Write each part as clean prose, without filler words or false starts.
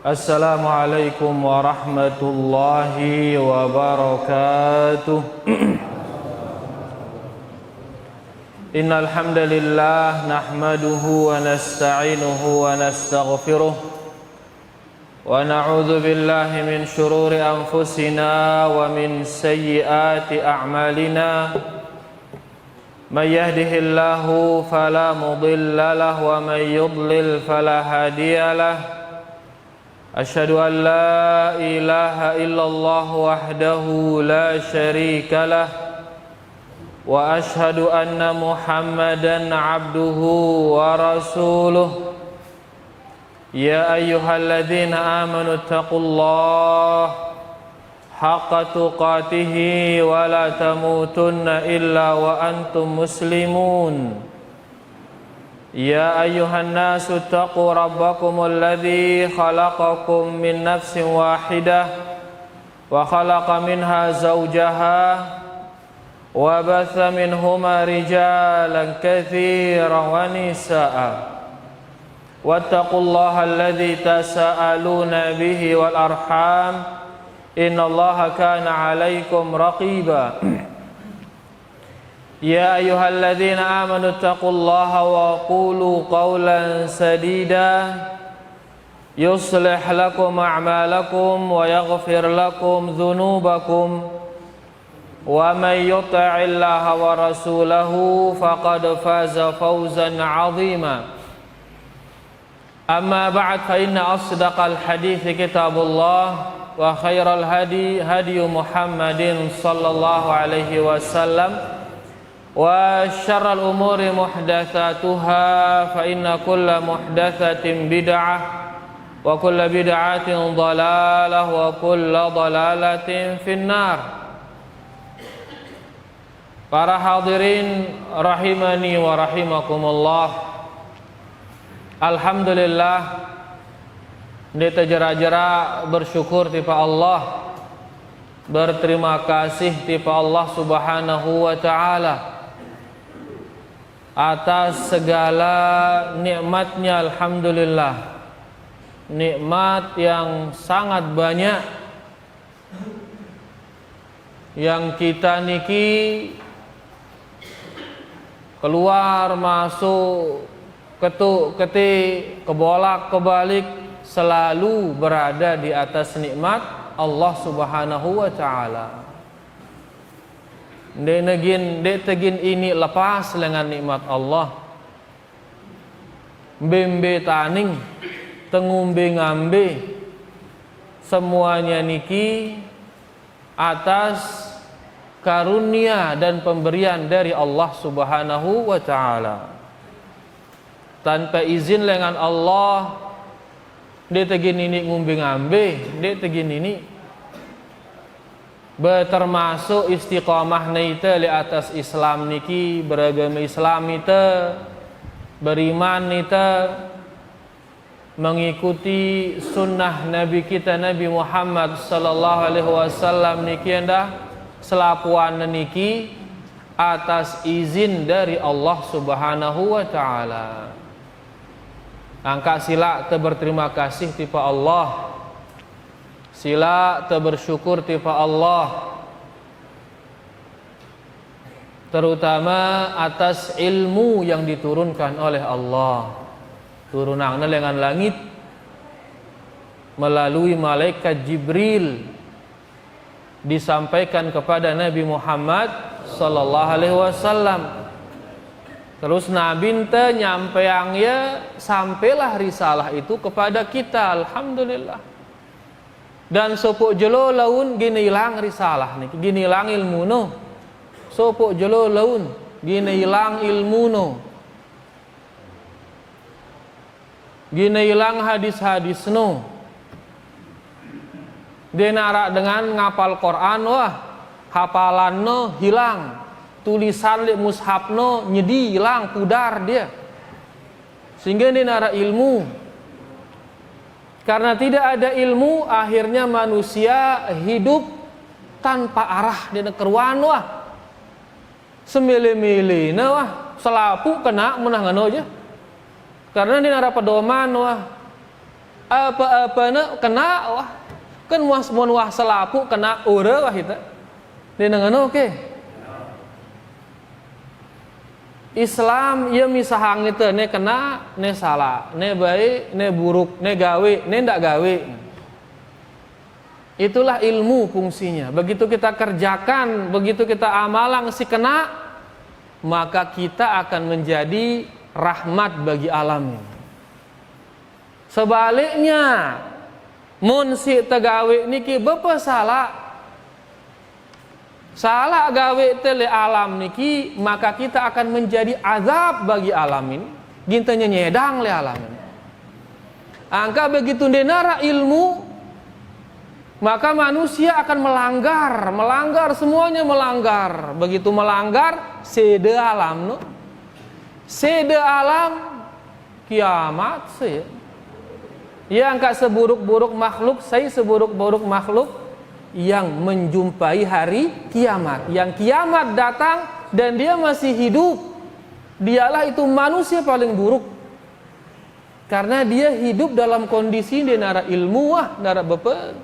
Assalamualaikum warahmatullahi wabarakatuh. Innal hamdalillah nahmaduhu wa nasta'inuhu wa nastaghfiruh wa na'udzu billahi min shururi anfusina wa min sayyiati a'malina. May yahdihillahu fala mudilla lahu wa may yudlil fala hadiya lahu. Asyhadu an la ilaha illallah wahdahu la syarika lah wa asyhadu anna Muhammadan abduhu wa rasuluh. Ya ayyuhalladzina amanu taqullaha haqqa tuqatih wa la tamutunna illa wa antum muslimun. Ya ayyuhan nasu taqu rabbakumul ladzi khalaqakum min nafsin wahidah wa khalaqa minha zawjaha wa batha minhuma rijalan katsiran wa nisaa'a wattaqullaha alladzi tasaaluna bihi wal arham innallaha kana 'alaikum raqiba. Ya ayyuhalladzina amanu taqullaha wa qulu qawlan sadida yuslih lakum a'malakum wa yaghfir lakum dhunubakum wa may yuti'illaha wa rasulahu faqad faza fawzan 'azima. Amma ba'd, fa inna asdaqal hadithi kitabullah wa khairal hadi hadi Muhammadin sallallahu alaihi wasallam wa syarral umuri muhdatsatuha fa inna kulla muhdatsatin bid'ah wa kulla bid'atin dhalalah wa kulla dhalalatin finnar. Para hadirin rahimani wa rahimakumullah, alhamdulillah kita jera-jera bersyukur tipa Allah, berterima kasih tipa Allah subhanahu wa ta'ala atas segala nikmatnya. Alhamdulillah, nikmat yang sangat banyak yang kita niki keluar masuk ketuk ketik kebolak kebalik selalu berada di atas nikmat Allah subhanahu wa ta'ala. Dek tegin ini lepas dengan nikmat Allah. Bembe taning, tengumbe ngambe, semuanya niki atas karunia dan pemberian dari Allah subhanahu wa ta'ala. Tanpa izin dengan Allah, dek tegin ini ngumbe ngambe, dek tegin ini termasuk istiqamah nita li atas Islam niki, beragama Islam nita, beriman nita, mengikuti sunnah Nabi kita Nabi Muhammad sallallahu alaihi wasallam niki anda selapuan niki atas izin dari Allah subhanahu wa ta'ala. Angka sila berterima kasih tipa Allah, sila bersyukur tipa Allah, terutama atas ilmu yang diturunkan oleh Allah, turunannya dengan langit melalui malaikat Jibril, disampaikan kepada Nabi Muhammad sallallahu alaihi wasallam. Terus Nabi ente nyampeangnya sampailah risalah itu kepada kita. Alhamdulillah. Dan sopok jelo laun gini hilang risalah nih, gini hilang ilmu no. Sopok jelo laun gini hilang ilmu no, gini hilang hadis-hadis no. Dia narak dengan ngapal Quran, wah hafalan no hilang, tulisan di mushaf no nyedi hilang, pudar dia, sehingga dia narak ilmu. Karena tidak ada ilmu, akhirnya manusia hidup tanpa arah di nekerwan wah. Semile-mile na wah, selapu kena menang aja. Karena di nara pedoman wah. Apa-apana kena wah. Kan mun wah selapu kena ure wah kita. Dinengana oke. Islam ieu misahang itu ne kena, ne salah, ne baik, ne buruk, ne gawe, ne ndak gawe. Itulah ilmu fungsinya. Begitu kita kerjakan, begitu kita amalang si kena, maka kita akan menjadi rahmat bagi alam ini. Sebaliknya, mun si tegawe niki bapa salah gawe tele alam niki, maka kita akan menjadi azab bagi alam ini. Gintanya nyedang le alam ini. Angka begitu denara ilmu, maka manusia akan melanggar semuanya melanggar. Begitu melanggar, sede alam no. Sede alam kiamat sih. Ya angka seburuk-buruk makhluk, saya seburuk-buruk makhluk yang menjumpai hari kiamat. Yang kiamat datang dan dia masih hidup. Dialah itu manusia paling buruk. Karena dia hidup dalam kondisi dia nara ilmu nara bepe.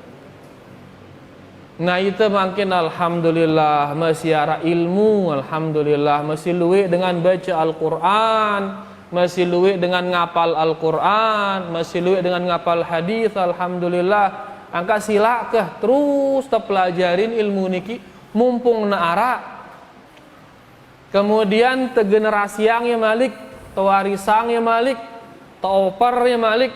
Nah itu makin alhamdulillah masih ara ilmu, alhamdulillah masih luwe dengan baca Al-Quran, masih luwe dengan ngapal Al-Quran, masih luwe dengan ngapal hadis, alhamdulillah. Angka sila kah terus pelajarin ilmu niki mumpung naara. Kemudian te generasi yang ya malik, te warisang ya malik, te oper ya malik.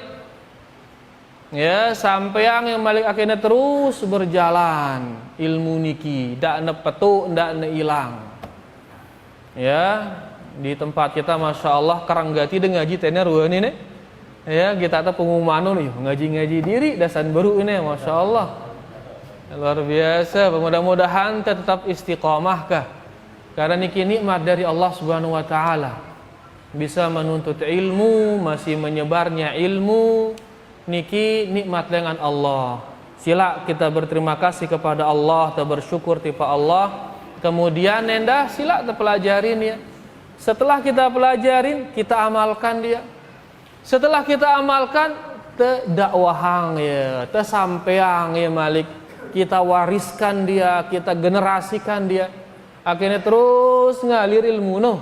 Ya, sampai yang malik akhirnya terus berjalan ilmu niki, ndak ne petu, ndak ne ilang. Ya, di tempat kita Masya Allah karanggati dengan ngaji tener ini nih. Ya, kita tuh pengumuman nih, ngaji-ngaji diri dasan baru ini, Masya Allah. Luar biasa, mudah-mudahan tetap istiqomah kah. Karena niki nikmat dari Allah Subhanahu wa taala. Bisa menuntut ilmu, masih menyebarnya ilmu, niki nikmat dengan Allah. Sila kita berterima kasih kepada Allah, kita bersyukur tipa Allah. Kemudian nenda sila kita pelajarin ya. Setelah kita pelajarin, kita amalkan dia. Setelah kita amalkan, te dakwahang ya, te sampeang ya malik, kita wariskan dia, kita generasikan dia. Akhirnya terus ngalir ilmu no.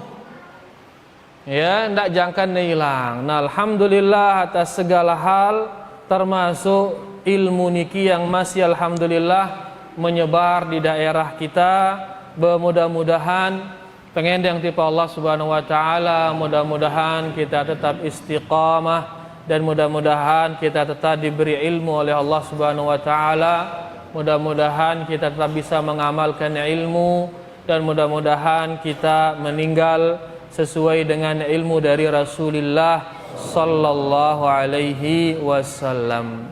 Ya, ndak jangkan hilang. Nah, alhamdulillah atas segala hal, termasuk ilmu niki yang masih alhamdulillah menyebar di daerah kita. Mudah-mudahan pengendang tipe Allah Subhanahu wa taala, mudah-mudahan kita tetap istiqamah dan mudah-mudahan kita tetap diberi ilmu oleh Allah Subhanahu wa taala. Mudah-mudahan kita tetap bisa mengamalkan ilmu dan mudah-mudahan kita meninggal sesuai dengan ilmu dari Rasulullah sallallahu alaihi wasallam.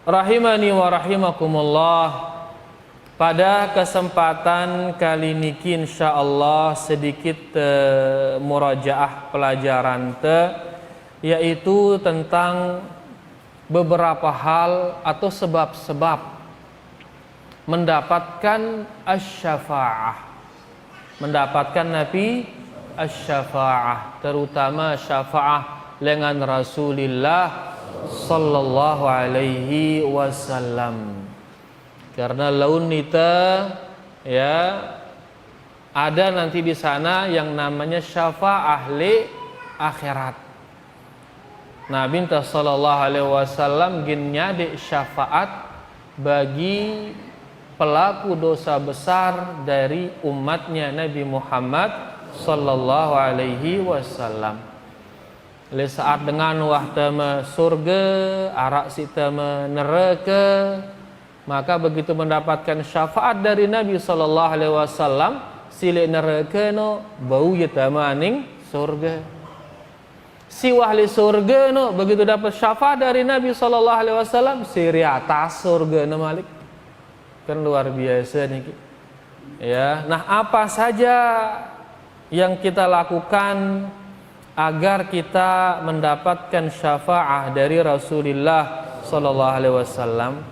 Rahimani wa rahimakumullah. Pada kesempatan kali niki insyaallah sedikit murajaah pelajaran yaitu tentang beberapa hal atau sebab-sebab mendapatkan asy-syafa'ah. Mendapatkan Nabi asy-syafa'ah, terutama syafa'ah dengan Rasulullah sallallahu alaihi wasallam. Karena laun nita ya ada nanti di sana yang namanya syafa'ah li akhirat. Nabi sallallahu alaihi wasallam gin nyade syafaat bagi pelaku dosa besar dari umatnya Nabi Muhammad sallallahu alaihi wasallam. Le saat dengan wahtama surga, arak sitama neraka, maka begitu mendapatkan syafaat dari Nabi sallallahu alaihi wasallam, sile neraka no bau yatama ning surga. Si wahli surga no begitu dapat syafaat dari Nabi sallallahu alaihi wasallam, siri atas surga no malik. Kan luar biasa nih. Ya, nah apa saja yang kita lakukan agar kita mendapatkan syafaat dari Rasulullah sallallahu alaihi wasallam?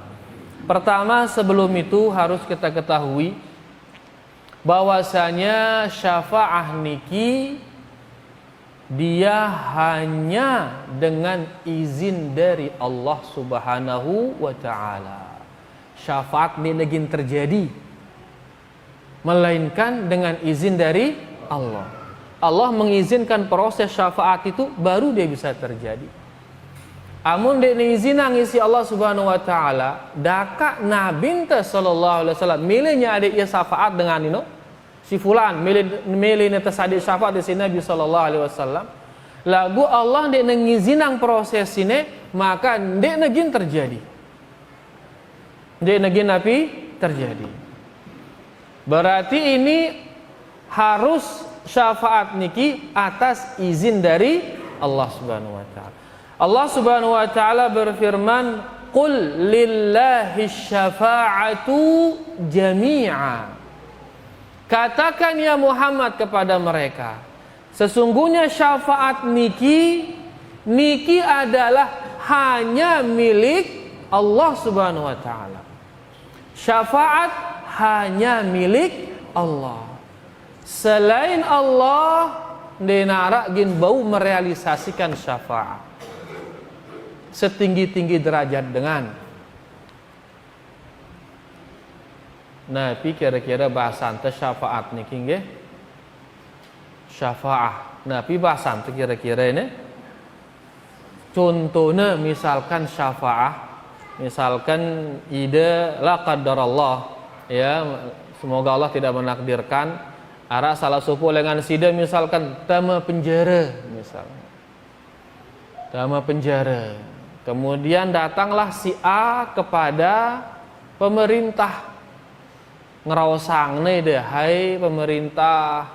Pertama, sebelum itu harus kita ketahui bahwasanya syafaat niki dia hanya dengan izin dari Allah Subhanahu wa taala. Syafaat ini lagi terjadi melainkan dengan izin dari Allah. Allah mengizinkan proses syafaat itu baru dia bisa terjadi. Amun dia izin ngisi Allah Subhanahu wa taala, daka Nabi sallallahu alaihi wasallam milihnya ada ia syafaat dengan ini si fulan milih tersadik syafaat di sini Nabi sallallahu alaihi wasallam. Lagu Allah dia mengizinkan proses ini, maka dia negin terjadi. Dia negin api terjadi. Berarti ini harus syafaat niki atas izin dari Allah Subhanahu wa taala. Allah Subhanahu wa taala berfirman, "Qul lillahi syafa'atu jami'a." Katakan ya Muhammad kepada mereka, sesungguhnya syafaat niki adalah hanya milik Allah Subhanahu wa taala. Syafaat hanya milik Allah. Selain Allah, denara gin bau merealisasikan syafaat setinggi-tinggi derajat dengan Nabi kira-kira bahasan te syafaat niki nggih. Syafaat. Nabi bahasan te kira-kira ini. Contohnya misalkan syafaat, misalkan ide la qadarallah, ya semoga Allah tidak menakdirkan ara salah supu lengan sida misalkan tama penjara misalnya. Tama penjara. Kemudian datanglah si A kepada pemerintah ngerosang nih deh, hai pemerintah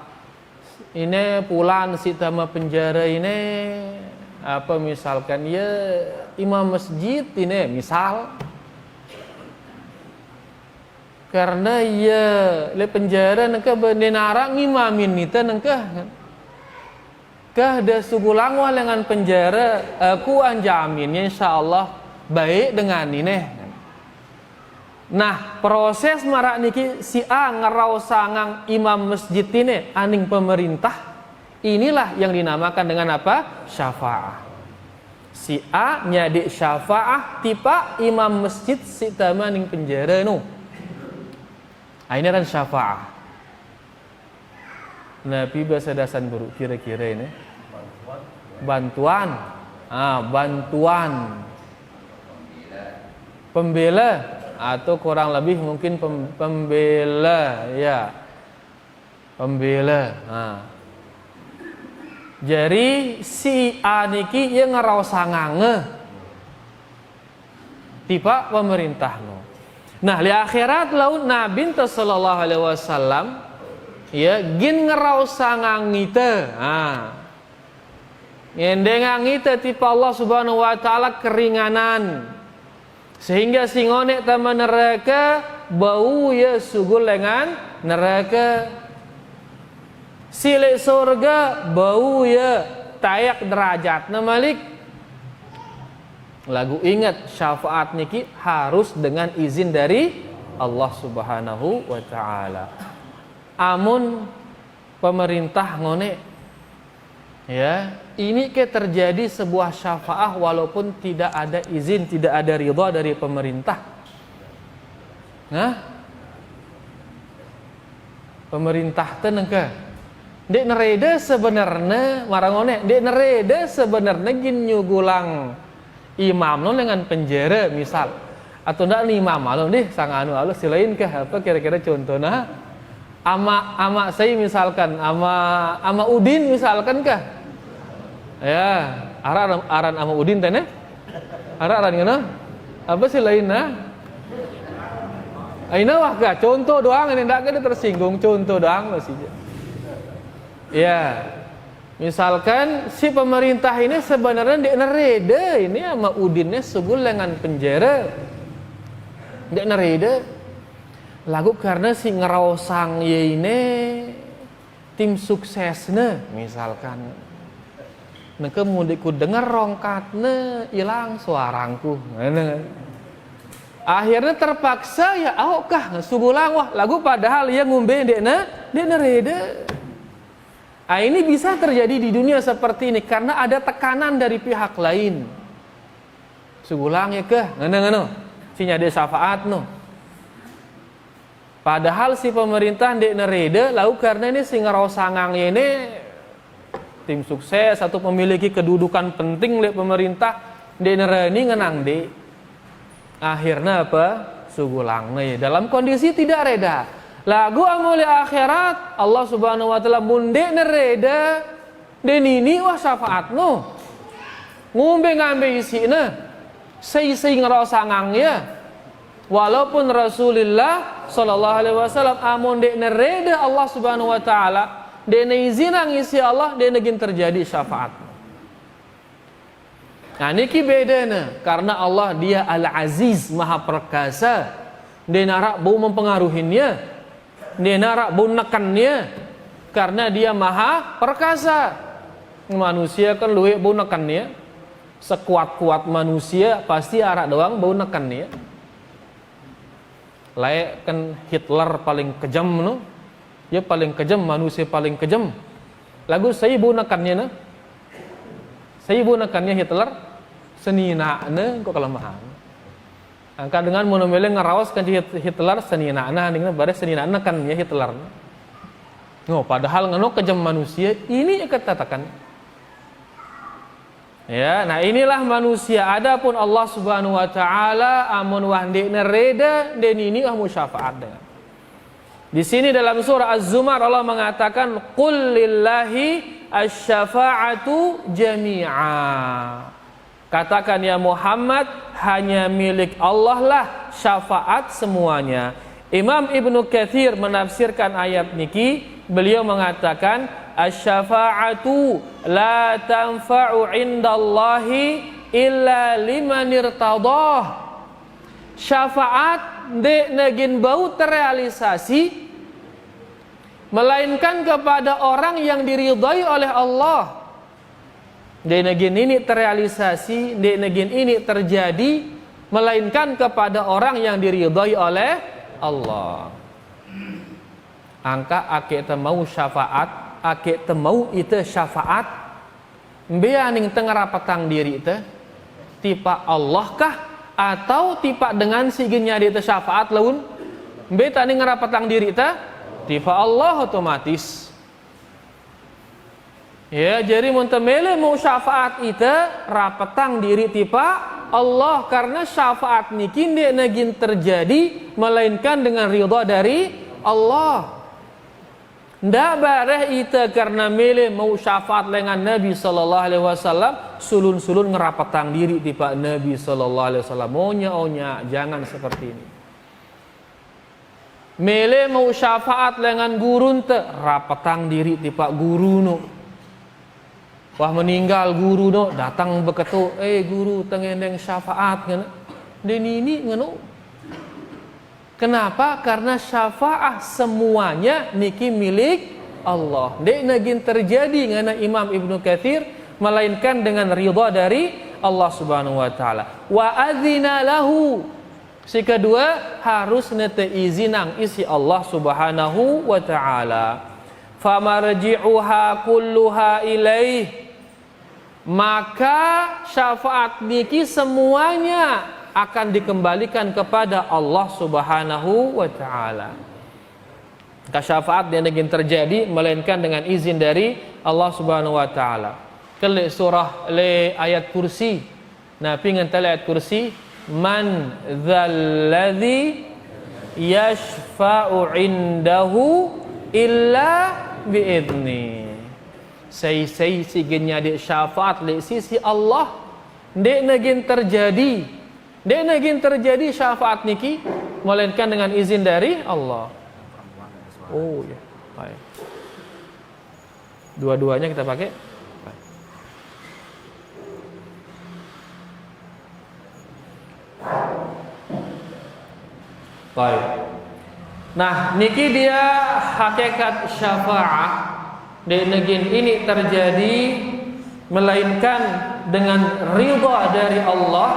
ini pulan si tama penjara ini apa misalkan ya imam masjid ini misal karena ya le penjara nengka bendenara ngimamin nita nengka kah ada sugulang wah dengan penjara aku anjaminnya insyaallah baik dengan ini. Nah proses marak niki si A ngerausangang imam masjid ini aning pemerintah, inilah yang dinamakan dengan apa? Syafaah. Si A nyadi syafaah tipa imam masjid si tama ning penjara nu. Ini kan syafaah. Nabi bahasa dasan buruk kira-kira ini bantuan. Bantuan pembela atau kurang lebih mungkin pembela ya. Pembela. Jadi si A niki yang ngerausangange tiba pemerintah no. Nah, li akhirat laun Nabi sallallahu alaihi wasallam ya gin ngerausangang ngite. Ngendengang ngite tipe Allah Subhanahu wa taala keringanan. Sehingga singone tama neraka bau ya sugul lengan neraka. Sile surga bau ya tayak derajat malik. Lagu ingat syafaat niki harus dengan izin dari Allah Subhanahu wa taala. Amun pemerintah ngone ya, ini ke terjadi sebuah syafaah walaupun tidak ada izin, tidak ada ridha dari pemerintah. Nah, pemerintah tenengke dek nerede sebenarnya marangone dek nerede sebenarnya gin nyugulang imam non dengan penjara misal atau ndak nih imam alo deh sang anu alo silain ke apa kira-kira contohnya ama saya misalkan ama Udin misalkan kah ya aran ama Udin tene aran ngana apa silainna aina wah kah contoh doang ini ndak ada tersinggung contoh doang masih ya misalkan si pemerintah ini sebenarnya dek nerede ini sama Udinnya sugul dengan penjara dek nerede lagu karena si ngerausang ye ini tim suksesnya misalkan neke mudiku denger rongkatnya hilang suarangku akhirnya terpaksa ya kah sugulang wah lagu padahal ia ngumbe dek nerede Ini bisa terjadi di dunia seperti ini karena ada tekanan dari pihak lain. Segulang ya ke, ngene si nyade syafaat no. Padahal si pemerintah ndek nerede, lalu karena ini si ngerosangang ini tim sukses atau memiliki kedudukan penting lek pemerintah, ndek nereni ngenang dek. Akhirnya apa? Sugulang nih dalam kondisi tidak reda. Lagu amuli akhirat Allah Subhanahu wa taala munde nereda denini wah syafaatno. Ngombe ngambe isina. Sei ngerasa ngangnya. Walaupun Rasulullah sallallahu alaihi wasallam amun de nereda Allah Subhanahu wa taala de izin ngisi Allah de negin terjadi syafaat. Nah niki bedana karena Allah dia Al-Aziz Maha Perkasa. Dia narak bau mempengaruhinya. Dia narak bau nekannya karena dia Maha Perkasa. Manusia kan luwe bau nekannya. Sekuat-kuat manusia pasti arak doang bau nekannya. Layak kan Hitler paling kejam no. Dia paling kejam, manusia paling kejam. Lagu saya bau nekannya no. Saya bau nekannya Hitler seninakna kok kelemahan. Angka dengan monomele ngerawas kan Hitler seninakna dengan bare seninakna kan ya Hitler. No, padahal ngono kejam manusia ini yang katakan. Ya, nah inilah manusia. Adapun Allah Subhanahu wa taala amun wahdi nereda den ini musyafaat. Di sini dalam surah Az-Zumar Allah mengatakan qul lillahi asy-syafa'atu jami'a. Katakan ya Muhammad hanya milik Allah lah syafaat semuanya. Imam Ibnu Katsir menafsirkan ayat niki, beliau mengatakan asy-syafa'atu la tanfa'u 'indallahi illa liman irtadah. Syafaat de negin bau terrealisasi melainkan kepada orang yang diridhai oleh Allah. De negin ini terrealisasi, de negin ini terjadi melainkan kepada orang yang diridhai oleh Allah. Angka ake temau syafaat, ake temau itu syafaat. Beaning tengah petang diri itu tipa Allah kah atau tipa dengan siginya itu syafaat laun? Be tani ngerapatang diri itu tipa Allah otomatis. Ya, jadi muntemele mau syafaat itu rapatang diri tipa Allah karena syafaat niki ndek negin terjadi melainkan dengan ridha dari Allah. Ndak bareh itu karena mele mau syafaat dengan Nabi sallallahu alaihi wasallam sulun-sulun ngerapatang diri tipa Nabi sallallahu alaihi wasallam. Onya jangan seperti ini. Mele mau syafaat dengan guru te rapatang diri tipa guru no. Wah meninggal guru no datang beketu guru tengendeng syafaat ngana den ini ngono. Kenapa? Karena syafaat semuanya niki milik Allah. Dek nagin terjadi ngana Imam Ibnu Katsir melainkan dengan ridha dari Allah Subhanahu wa taala. Wa adzina lahu. Si kedua harus nete izinang isi Allah Subhanahu wa taala. Famarji'uha kulluha ilaih. Maka syafaat niki semuanya akan dikembalikan kepada Allah Subhanahu wa taala. Syafaat yang ingin terjadi melainkan dengan izin dari Allah Subhanahu wa taala. Kele surah le ayat kursi. Nah, pingan tala ayat kursi, man dzalladzi yashfa'u indahu illa biidzni. Say sigenya di syafaat di sisi Allah dek negin terjadi syafaat niki melainkan dengan izin dari Allah. Oh ya, baik. Dua-duanya kita pakai. Baik. Nah, niki dia hakikat syafaat. Di negin ini terjadi melainkan dengan ridha dari Allah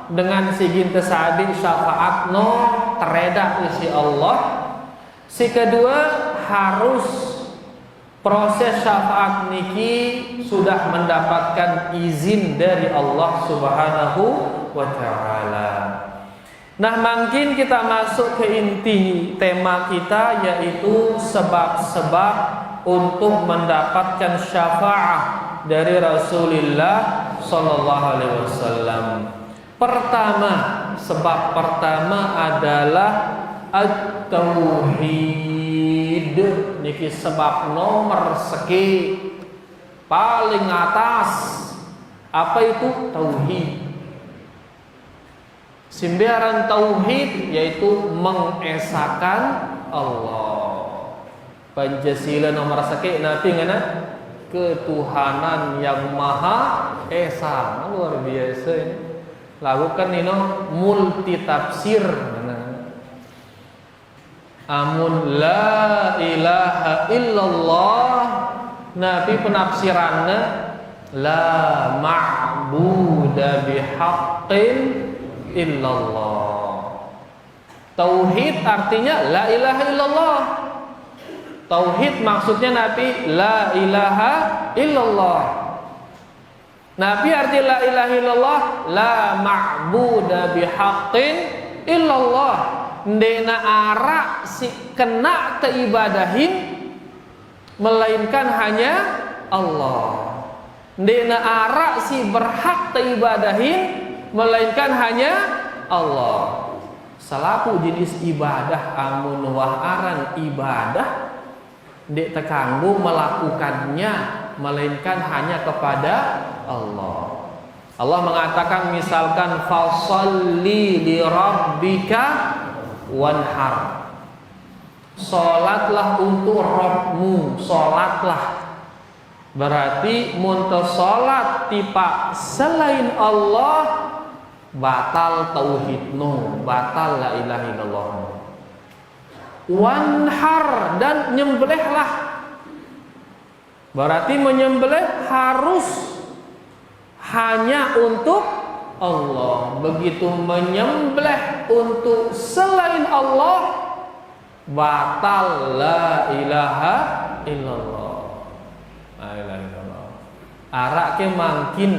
dengan sigin tesadi syafaat no tereda isi Allah. Si kedua harus proses syafaat niki sudah mendapatkan izin dari Allah Subhanahu wa taala. Nah, makin kita masuk ke inti tema kita, yaitu sebab-sebab untuk mendapatkan syafaat dari Rasulullah sallallahu alaihi wasallam. Pertama, sebab pertama adalah at-tauhid. Niki sebab nomor seki paling atas. Apa itu tauhid? Sembiaran tauhid yaitu mengesahkan Allah. Pancasila nomor seki nanti ngana ketuhanan yang maha esa. Luar biasa ini. Lakukan ini multi tafsir. Amun la ilaha illallah, nabi penafsirannya la ma'buda bihaqqin illallah. Tauhid artinya la ilaha illallah. Tauhid maksudnya nabi la ilaha illallah. Nabi arti la ilaha illallah, la ma'buda bihaqqin illallah. Ndena ara si kena teibadahin melainkan hanya Allah. Ndena ara si berhak teibadahin melainkan hanya Allah. Salaku jenis ibadah amun waharan ibadah dek tekanggu melakukannya melainkan hanya kepada Allah. Allah mengatakan misalkan fasalli li rabbika wanhar. Salatlah untuk Rabbmu, salatlah. Berarti munta salat tipa selain Allah batal tauhidnu, batal la ilaha illallah. Wanhar, dan nyembelihlah. Berarti menyembelih harus hanya untuk Allah. Begitu menyembelih untuk selain Allah batal la ilaha illallah. La ilaha illallah. Arak ke makin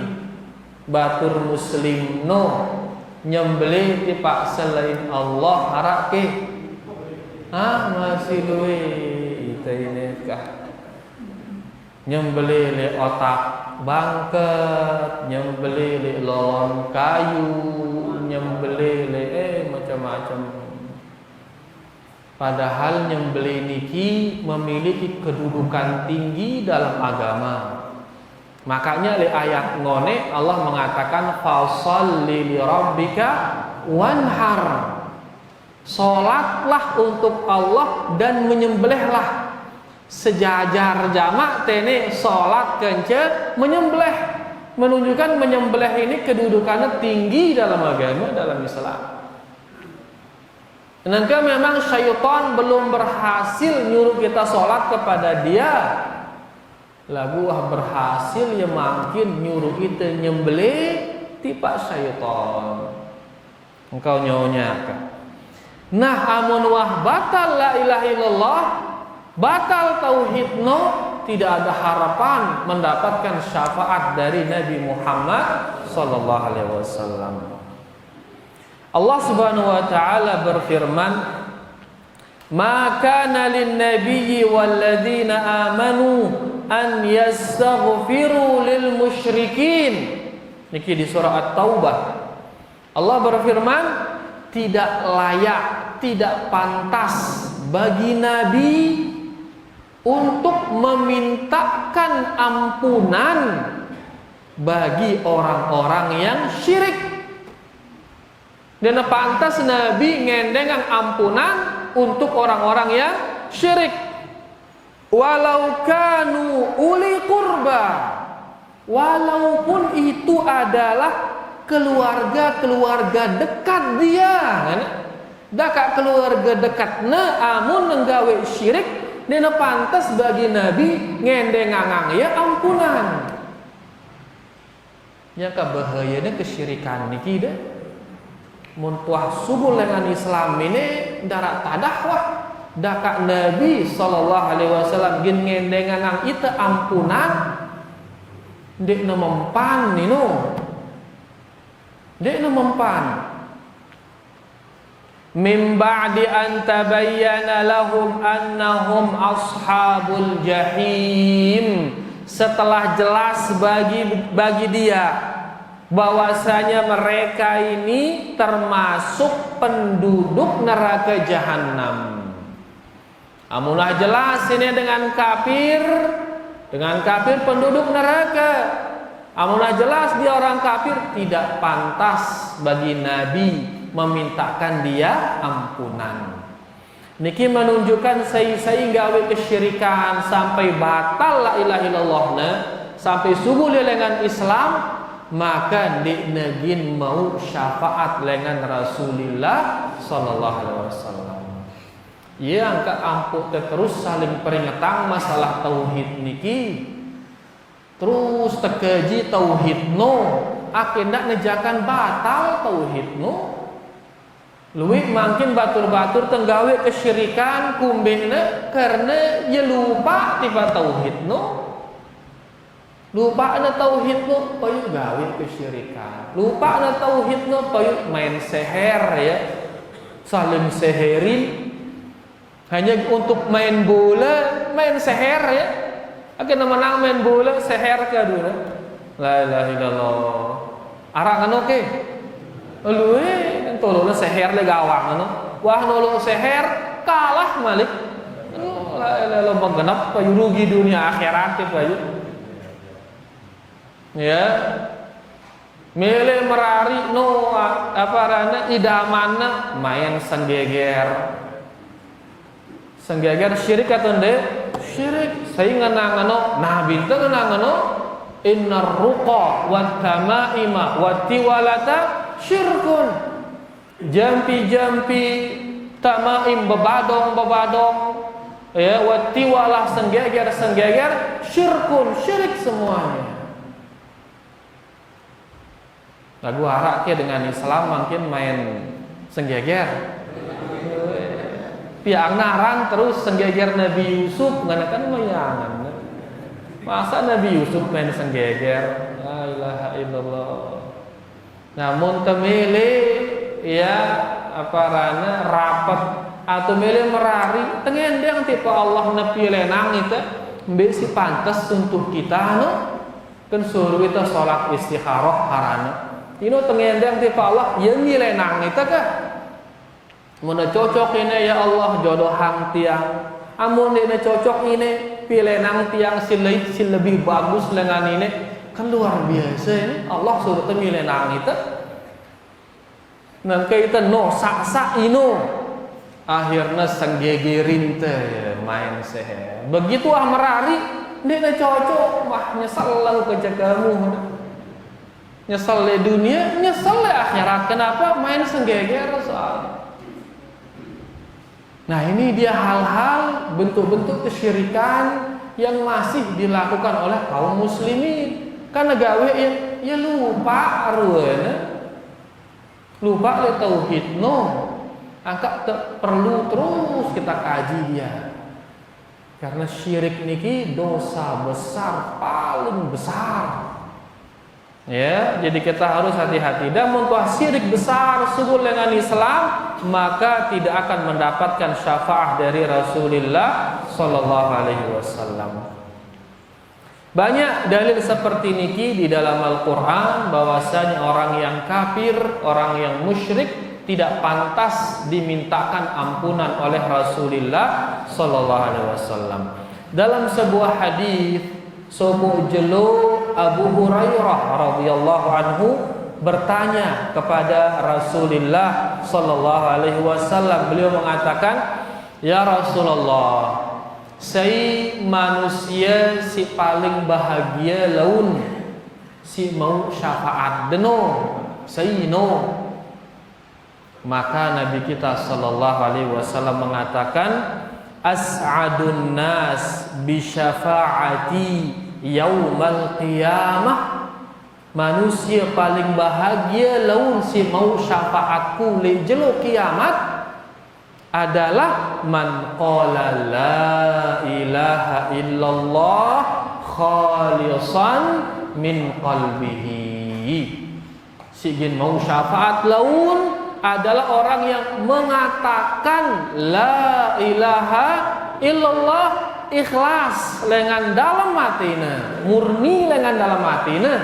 batur muslim no nyembelih tipak selain Allah arak ke masih luwe ita ini kah nyembelih le otak bangket, nyembelih le lolon kayu, nyembelih le macam-macam. Padahal nyembelih niki memiliki kedudukan tinggi dalam agama. Makanya di ayat ngone Allah mengatakan fasholli li rabbika wanhar. Salatlah untuk Allah dan menyembelihlah. Sejajar jamak tene salat kence menyembelih, menunjukkan menyembelih ini kedudukannya tinggi dalam agama, dalam Islam. Nanti memang syaitan belum berhasil nyuruh kita salat kepada dia. Lagu berhasil ya makin nyuruh kita nyembelih tipa syaitan. Engkau nyonya kan. Nah, amun wah batal la ilaha illallah, batal tauhidno, tidak ada harapan mendapatkan syafaat dari Nabi Muhammad sallallahu alaihi wasallam. Allah Subhanahu wa taala berfirman, "Ma kana lin-nabiyyi walladzina amanu an yastaghfiru lil musyrikin." Niki di surah At-Taubah. Allah berfirman, tidak layak, tidak pantas bagi nabi untuk memintakan ampunan bagi orang-orang yang syirik. Dan pantas nabi ngendengan ampunan untuk orang-orang yang syirik. Walau kanu uli qurba, walaupun itu adalah keluarga-keluarga dekat dia, kan? Dakak keluarga dekat amun nenggawe syirik, dina pantas bagi nabi ngendengang ya ampunan. Nya kabahayana kesyirikan niki deh. Mun tuah subul dengan Islam ini darat tadakwah dakak Nabi sallallahu alaihi wasallam gin ngendengang ita ampunan dek na mempan nino. Dek na mempan. Min ba'di an tabayyana lahum annahum ashabul jahim. Setelah jelas bagi dia bahwasanya mereka ini termasuk penduduk neraka jahanam. Amunlah jelas ini dengan kafir penduduk neraka. Amunlah jelas dia orang kafir, tidak pantas bagi Nabi memintakan dia ampunan. Niki menunjukkan sai gawe kesyirikan sampai batal la ilaha illallah sampai subuh lengan Islam, maka dik negin mau syafaat lengan Rasulullah sallallahu alaihi wasallam. Ia angka ampuh terus saling peringatan masalah tauhid niki. Terus tekeji tauhid akhirnya nejakan batal tauhid Luwih makin batur-batur tenggawe kesyirikan kumbena karena ya lupa tiba tauhid lupa na tauhid payu gawe kesyirikan, lupa na tauhid payu main seher ya, saling seherin hanya untuk main bola, main seher ya. Akhirnya menang main bola seher ke dulu. La ilaha illallah. Arangan oke. Luwe tolongna seher le gawang wah nolong seher kalah malik. La ilaha illallah menggenap payu rugi dunia akhirat payu. Ya. Mele merari idamana main senggeger. Senggeger syirik atau ende? Syirik. Saya ngenang nabi teh ngenang innar ruqa wat tamaima wat tiwalata syirkun. Jampi-jampi tamaim bebadong ya wat tiwalah senggeger syirkun, syirik semuanya. Lagu harak ke dengan Islam makin main senggeger. Piang naran terus senggeger Nabi Yusuf nganakan mayangan. Masa Nabi Yusuf main senggeger? La ilaha illallah. Namun temele ya rapat atau mele merari tengendeng tipe Allah nepi lenang itu mbek si pantas untuk kita kan suruh kita sholat istikharah harana. Ino tengendeng tipe Allah ya milenang itu kah? Muna cocok ini ya Allah jodohan tiang. Amun ini cocok ini pilenang tiang si lebih bagus dengan ini kan luar biasa ini Allah suruh milenang itu. Nah kita saksa ino akhirnya senggegerin teh main seher. Begitu merari dia cocok mah nyesel lalu kerja kamu. Nyesel di dunia, nyesel di akhirat. Kenapa main senggeger soalnya? Nah ini dia hal-hal bentuk-bentuk kesyirikan yang masih dilakukan oleh kaum muslimin. Karena gawe ya lupa lupa le tauhid angka perlu terus kita kaji dia. Karena syirik niki dosa besar paling besar. Ya, jadi kita harus hati-hati dan muntuh syirik besar subul dengan Islam, maka tidak akan mendapatkan syafaat dari Rasulullah sallallahu alaihi wasallam. Banyak dalil seperti niki di dalam Al-Qur'an bahwasanya orang yang kafir, orang yang musyrik tidak pantas dimintakan ampunan oleh Rasulullah sallallahu alaihi wasallam. Dalam sebuah hadis Sobu jelu Abu Hurairah radhiyallahu anhu bertanya kepada Rasulullah sallallahu alaihi wasallam. Beliau mengatakan, "Ya Rasulullah, saya manusia si paling bahagia laun si mau syafaat deno, saya Maka Nabi kita sallallahu alaihi wasallam mengatakan, as'adun nas bi syafaati yaumal qiyamah. Manusia paling bahagia laun si mau syafaatku le jelo kiamat. adalah man qala la ilaha illallah khalisan min qalbihi. Sigin mau syafaat laun adalah orang yang mengatakan la ilaha illallah ikhlas lengan dalam hatina, murni lengan dalam hatina.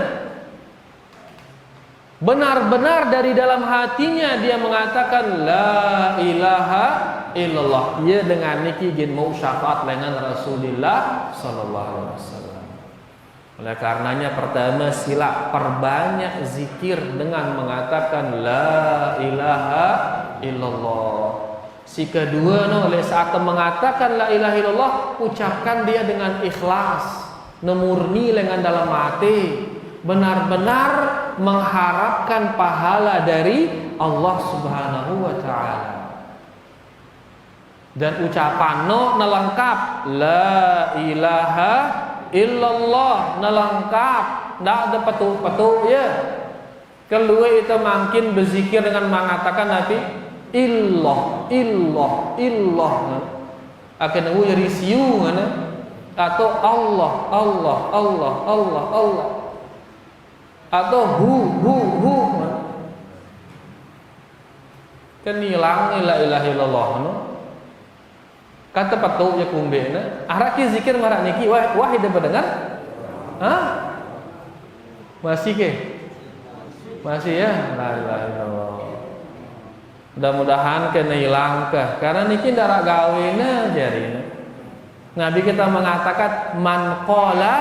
Benar-benar dari dalam hatinya dia mengatakan la ilaha illallah. Ia dengan niki gin mau syafaat lengan Rasulullah sallallahu alaihi wasallam. Oleh karenanya pertama sila perbanyak zikir dengan mengatakan la ilaha illallah. Si kedua oleh saat mengatakan la ilaha illallah ucapkan dia dengan ikhlas, nemurni lengan dalam hati, benar-benar mengharapkan pahala dari Allah Subhanahu wa taala. Dan ucapan lengkap la ilaha illallah lengkap, tidak ada petuk-petuk ya. Keluar itu makin berzikir dengan mengatakan nanti illah akan risiu atau Allah atau hu kan hilang la ilaha illallah kata petuk ya kumbena araki zikir marah niki wahid dengar masih ya la ilaha illallah. Mudah-mudahan kena hilang karena niki ndara gawena jarina. Nabi kita mengatakan man qala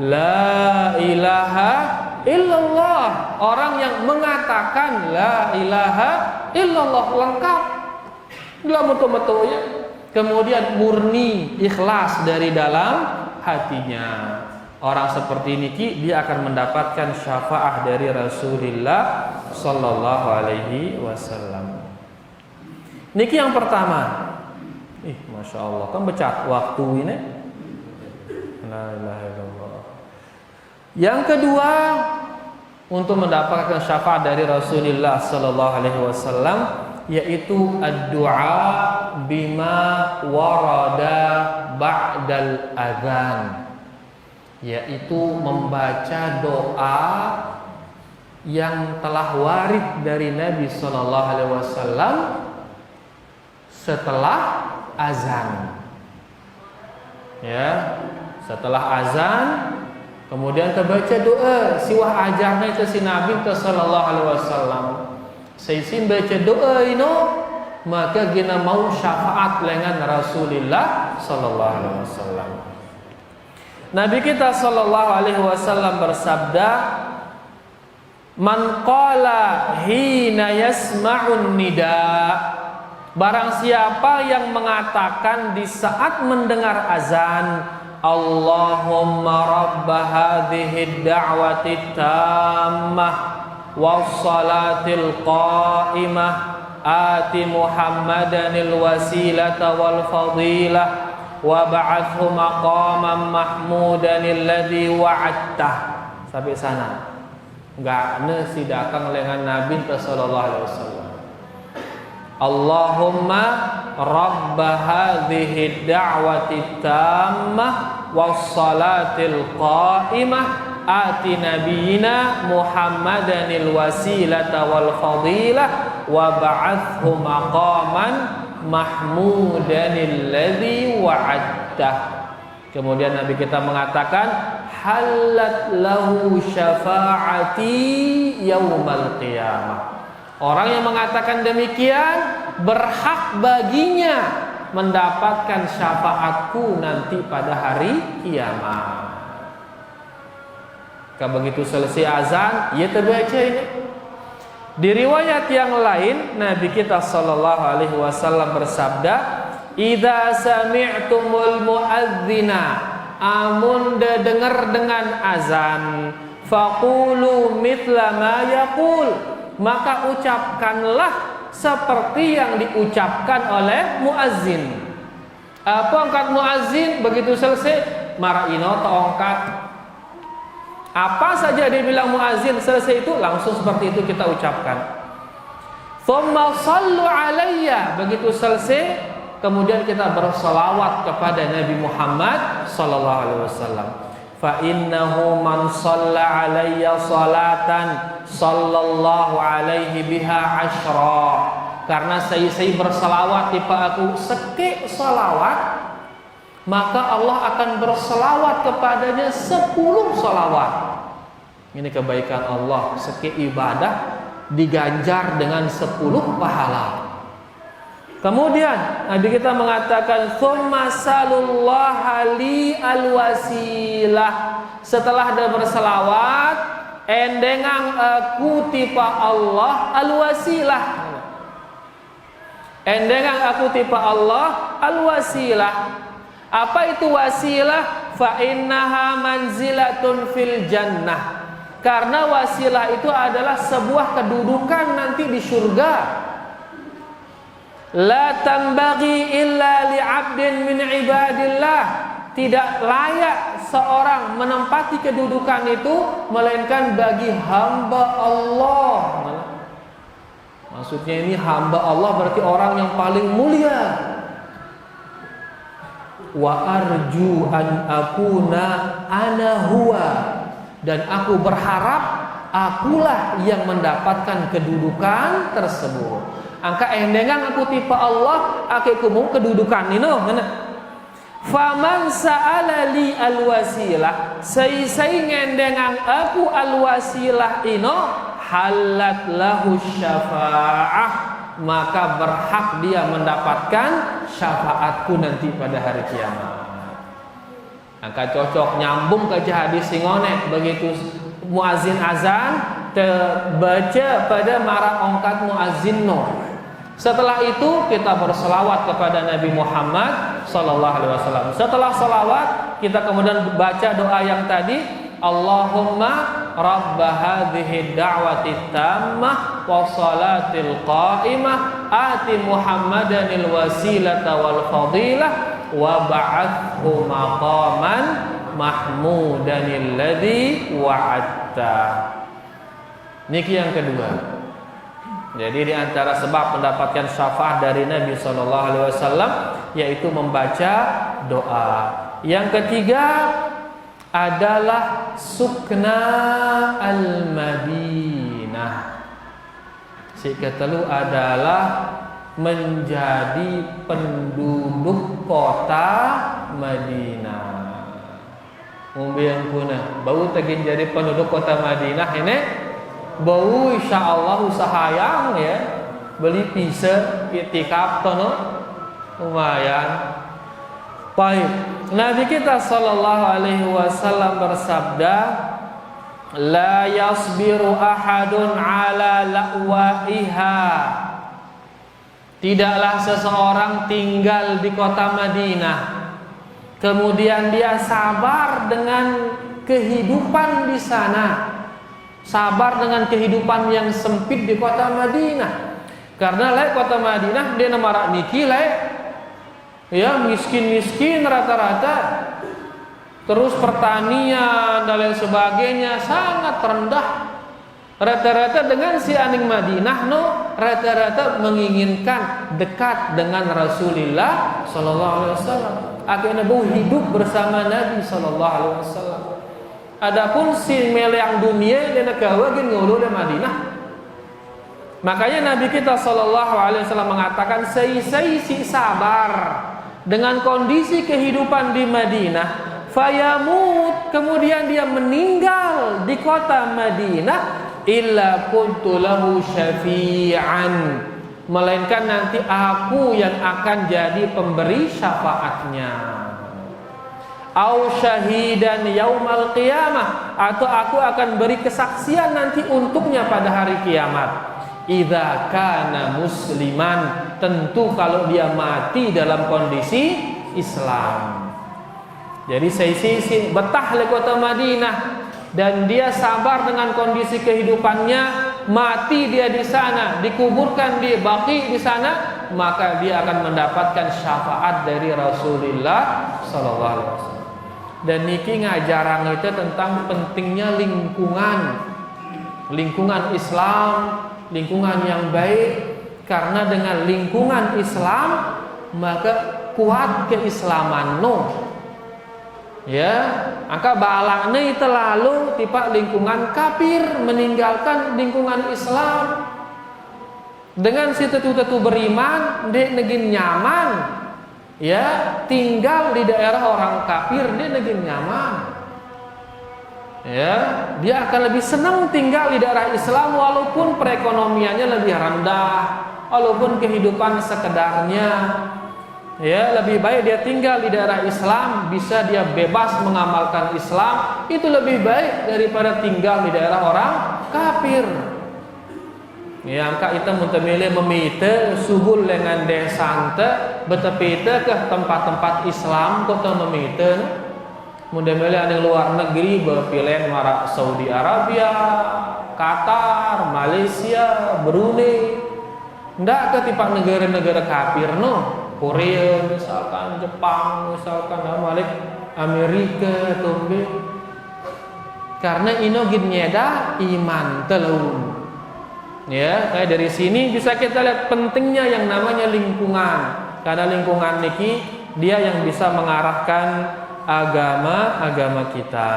la ilaha illallah, orang yang mengatakan la ilaha illallah lengkap dalam betul-betul ya. Kemudian murni ikhlas dari dalam hatinya. Orang seperti ini dia akan mendapatkan syafaat dari Rasulullah sallallahu alaihi wasallam. Niki yang pertama. Masya Allah kan becat waktu ini. La ilaha illallah. Yang kedua, untuk mendapatkan syafaat dari Rasulullah sallallahu alaihi wasallam yaitu ad-du'a bima warada ba'dal adzan, yaitu membaca doa yang telah warid dari Nabi sallallahu alaihi wasallam setelah azan. Ya, setelah azan kemudian terbaca doa siwah ajarnya itu si Nabi sallallahu alaihi wasallam. Seisin baca doa ini maka gina mau syafaat lengan Rasulullah sallallahu alaihi wasallam. Nabi kita sallallahu alaihi wasallam bersabda, "Man qala hina yasma'un nida." Barang siapa yang mengatakan di saat mendengar azan, Allahumma rabba hadhihi ad-da'wati tammah was-salatil qa'imah ati Muhammadanil wasilata wal fadilah wa ba'athu maqaman mahmudan alladhi wa'adtah. Sampai sana. Enggak sidakan lengan Nabi sallallahu alaihi wasallam. Allahumma rabba hadhihi ad-da'wati tammah was-salatil qa'imah ati nabiyina Muhammadanil wasilata wal fadilah wa ba'athu maqaman mahmudanil ladzi wa'adtah. Kemudian Nabi kita mengatakan halat lahu syafa'ati yaumal qiyamah. Orang yang mengatakan demikian berhak baginya mendapatkan syafaatku nanti pada hari kiamat. Kalau begitu selesai azan, ia terbaca ini. Di riwayat yang lain, Nabi kita sallallahu alaihi wasallam bersabda, "Idza sami'tumul muadzina, amun dengar dengan azan, faqulu mithla ma yaqul." Maka ucapkanlah seperti yang diucapkan oleh muazzin. Apa angkat muazzin begitu selesai maraino tongkat. Apa saja dia bilang muazzin selesai itu langsung seperti itu kita ucapkan. Thumma sallu alayya. Begitu selesai, kemudian kita berselawat kepada Nabi Muhammad sallallahu alaihi wasallam. Fa innahu man shalla alayya salatan sallallahu alaihi biha asyra. Karena saya berselawat tipe aku sekik salawat, maka Allah akan berselawat kepadanya 10 salawat. Ini kebaikan Allah, sekik ibadah diganjar dengan 10 pahala. Kemudian Nabi kita mengatakan tsumma salullaha li alwasilah. Setelah dia berselawat, endengang aku tipa Allah alwasilah. Endengang aku tipa Allah alwasilah. Apa itu wasilah? Fa innaha manzilatun fil jannah. Karena wasilah itu adalah sebuah kedudukan nanti di surga. La tambaghi illa li'abdin min ibadillah. Tidak layak seorang menempati kedudukan itu melainkan bagi hamba Allah. Maksudnya ini hamba Allah berarti orang yang paling mulia. Wa arju an akuna ana huwa. Dan aku berharap akulah yang mendapatkan kedudukan tersebut. Angka endengan aku tipe Allah, aku mau kedudukan ini mana? Faman sa'ala li alwasilah, sai ngendengan aku alwasilah ino halat lahu syafa'ah, maka berhak dia mendapatkan syafaatku nanti pada hari kiamat. Angka cocok nyambung ke hadis singone. Begitu muazin azan terbaca pada marah ongkat muazin no. Setelah itu kita berselawat kepada Nabi Muhammad sallallahu alaihi wasallam. Setelah selawat kita kemudian baca doa yang tadi, Allahumma rabb hadhihi da'wati tammah wa salatil qa'imah ati Muhammadanil wasilata wal fadilah wa ba'athu maqaman mahmudanil ladzi wa'adta. Niki yang kedua. Jadi di antara sebab mendapatkan syafaat dari Nabi sallallahu alaihi wasallam yaitu membaca doa. Yang ketiga adalah sukna al-Madinah. Si ketelu adalah menjadi penduduk kota Madinah. Mumbiang kuna bau tagin jadi penduduk kota Madinah ini bau insyaallah usahayang ya beli pizza itikaf tono lumayan. Baik, Nabi kita sallallahu alaihi wasallam bersabda, la yasbiru ahadun ala la'waiha. Tidaklah seseorang tinggal di kota Madinah kemudian dia sabar dengan kehidupan di sana, sabar dengan kehidupan yang sempit di kota Madinah. Karena kota Madinah dia namarak niki ya miskin-miskin rata-rata, terus pertanian dan lain sebagainya sangat rendah. Rata-rata dengan si aning Madinah rata-rata menginginkan dekat dengan Rasulullah sallallahu alaihi wasallam. Akhirnya hidup bersama Nabi sallallahu alaihi wasallam. Adapun si meleang dunia dia nagawa gin ngulu di Madinah. Makanya Nabi kita sallallahu alaihi wasallam mengatakan si sabar dengan kondisi kehidupan di Madinah, fayamut, kemudian dia meninggal di kota Madinah, illa kuntu lahu syafi'an, melainkan nanti aku yang akan jadi pemberi syafaatnya. Au syahidan yaumal qiyamah, atau aku akan beri kesaksian nanti untuknya pada hari kiamat. Idza kana musliman, tentu kalau dia mati dalam kondisi Islam. Jadi sisi betah di kota Madinah dan dia sabar dengan kondisi kehidupannya, mati dia di sana, dikuburkan di Baqi di sana, maka dia akan mendapatkan syafaat dari Rasulullah sallallahu alaihi wasallam. Dan niki ngajarang itu tentang pentingnya lingkungan Islam, lingkungan yang baik. Karena dengan lingkungan Islam maka kuat keislaman ya, angka balakna itu lalu tipe lingkungan kafir meninggalkan lingkungan Islam. Dengan si tetu beriman dia negin nyaman ya, tinggal di daerah orang kafir dia negin nyaman ya, dia akan lebih senang tinggal di daerah Islam walaupun perekonomiannya lebih rendah, walaupun kehidupan sekedarnya ya, lebih baik dia tinggal di daerah Islam, bisa dia bebas mengamalkan Islam, itu lebih baik daripada tinggal di daerah orang kafir. Ya, angka itu mentemile memite subul dengan desante betepite ke tempat-tempat Islam kota memite. Mentemile ada luar negeri berpilihan mara Saudi Arabia, Qatar, Malaysia, Brunei. Ndak ke tipe negara-negara kafir Korea misalkan, Jepang misalkan, Malik Amerika tumbe. Karena ino gin nyeda iman telun. Ya, kayak dari sini bisa kita lihat pentingnya yang namanya lingkungan. Karena lingkungan niki dia yang bisa mengarahkan agama kita.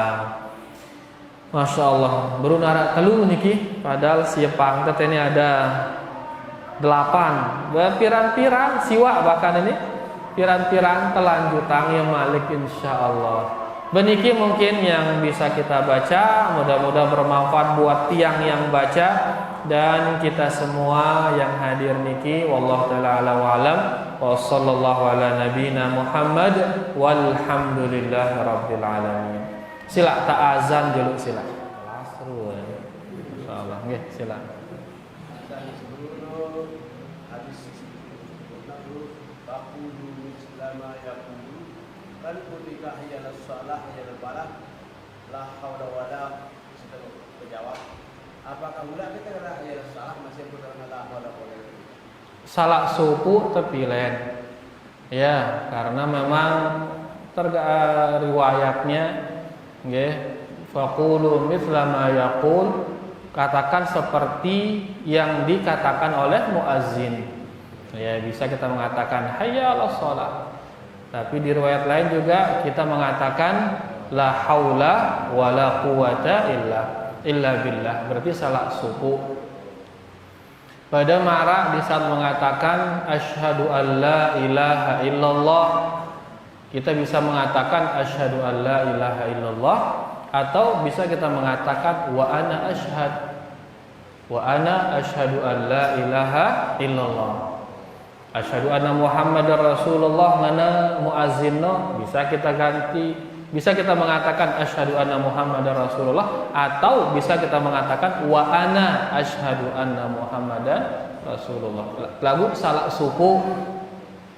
Masya Allah, baru narak telu niki, padahal siapang ini ada 8 piran-piran siwa bahkan ini piran-piran telanjutan yang malik insyaallah. Beniki mungkin yang bisa kita baca, mudah-mudahan bermanfaat buat tiang yang baca dan kita semua yang hadir niki. Wallahu taala ala wa alam wa sallallahu ala nabiyina Muhammad walhamdulillahi rabbil alamin. Sila ta'azan dulu sila. Seru insyaallah nggih sila. Apakah ulah kita kena ya salah masih berkena la haula wala quwwata salah suku tepilen ya, karena memang riwayatnya nggih faqulu mithla ma yaqul, katakan seperti yang dikatakan oleh muazzin ya. Bisa kita mengatakan hayya 'alas shalah, tapi di riwayat lain juga kita mengatakan la haula wala quwwata illa billah, berarti salah suku. Pada marah di saat mengatakan asyhadu alla ilaha illallah, kita bisa mengatakan asyhadu alla ilaha illallah, atau bisa kita mengatakan wa ana asyhadu alla ilaha illallah, asyhadu anna muhammadar rasulullah. Ngana muazzinno bisa kita ganti, bisa kita mengatakan asyhadu anna muhammadar rasulullah, atau bisa kita mengatakan wa ana asyhadu anna muhammadar rasulullah. Lagu salah suku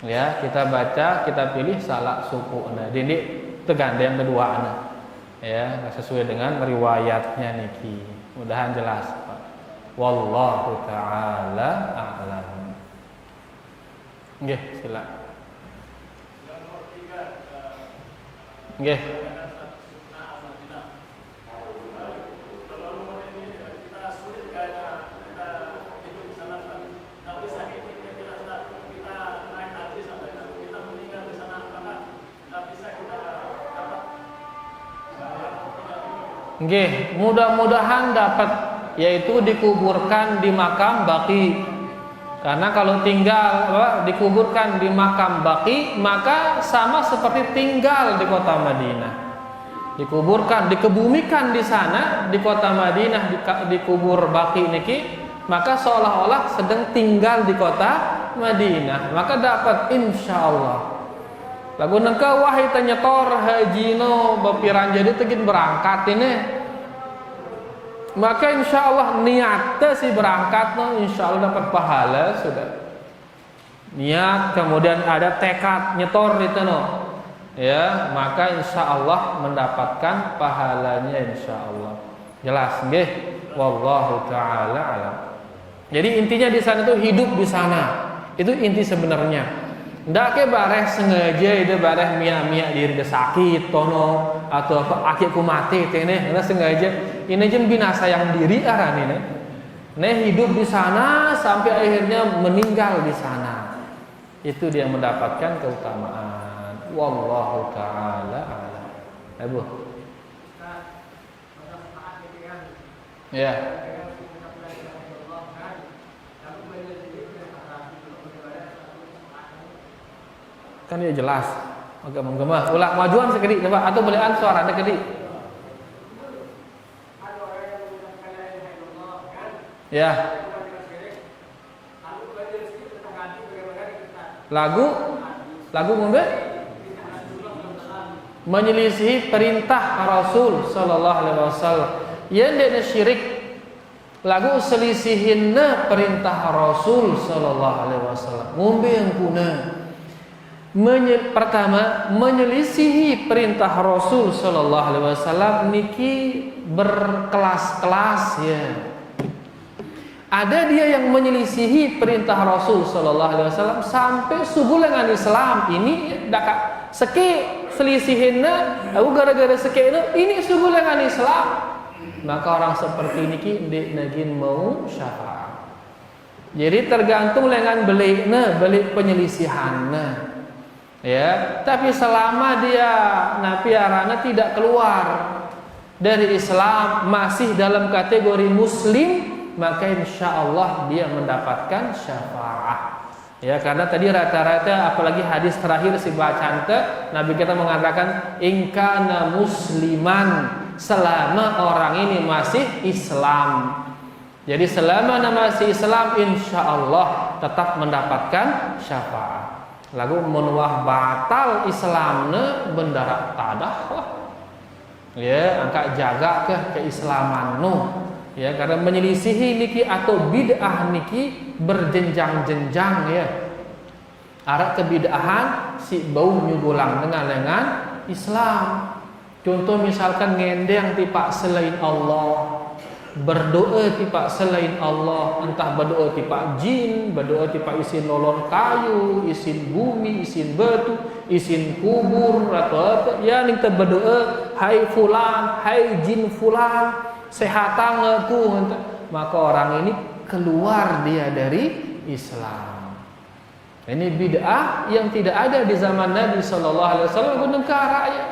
ya, kita baca, kita pilih salah suku. Nah, ini teganda yang kedua ana ya, sesuai dengan riwayatnya niki. Mudahan jelas Pak. Wallahu taala a'lam. Nggih, silakan. Nggih. Nggih, mudah-mudahan dapat, yaitu dikuburkan di makam baqi. Karena kalau tinggal dikuburkan di makam baqi, maka sama seperti tinggal di kota Madinah. Dikuburkan, dikebumikan di sana di kota Madinah, dikubur baqi niki, maka seolah-olah sedang tinggal di kota Madinah. Maka dapat insyaallah. Lagu nengka wahai tanyator hajino bapiran jadi tegin berangkat ini, maka insya Allah niatnya si berangkat insya Allah dapat pahala sudah. Niat kemudian ada tekad nyetor itu ya, maka insya Allah mendapatkan pahalanya insya Allah. Jelas nggih? Wallahu taala alam. Jadi intinya di sana itu hidup di sana. Itu inti sebenarnya. Ndak ke bareh sengaja itu bareh mia diri dia sakit tono atau apa akiku mati tene, karena sengaja ini jem binasa yang diri aran ini. hidup di sana sampai akhirnya meninggal di sana. Itu dia mendapatkan keutamaan. Wallahu taala a'lam. Abu. Ya. Kan dia jelas. Agak menggema. Ulah majuan sekedik coba atau belian suara ada kedik. Ya. Lagu ngombe menyelisihi perintah Rasul sallallahu alaihi wasallam. Yang dia syirik lagu selisihinna perintah Rasul sallallahu alaihi wasallam. Ngombe yang kuna. Pertama menyelisihi perintah Rasul sallallahu alaihi wasallam niki berkelas-kelas ya. Ada dia yang menyelisihi perintah Rasul sallallahu alaihi wasallam sampai subulangan Islam ini dak seki selisihinna aku gara-gara seki ini subulangan Islam. Maka orang seperti ini ndek nagin mau syafaat. Jadi tergantung lengan beli penyelisihanna. Ya, tapi selama dia napiarana tidak keluar dari Islam, masih dalam kategori muslim, maka insya Allah dia mendapatkan syafaat. Ya, karena tadi rata-rata apalagi hadis terakhir si bacaan Nabi kita mengatakan ingkana musliman, selama orang ini masih Islam. Jadi selama masih Islam insya Allah tetap mendapatkan syafaat. Lagu menuah batal Islamna bendarat tadah lah. Ya, angka jaga ke keislaman ya, karena menyelisihi niki atau bid'ah niki berjenjang-jenjang ya. Arah kebid'ahan si bau nyugulang dengan Islam. Contoh misalkan ngendeng tipak selain Allah, berdoa tipak selain Allah, entah berdoa tipak jin, berdoa tipak isin lolong kayu, isin bumi, isin batu, isin kubur atau apa ya, ning teu berdoa hai fulan, hai jin fulan, sehatan aku, maka orang ini keluar dia dari Islam. Ini bid'ah yang tidak ada di zaman Nabi sallallahu alaihi wasallam negara ya.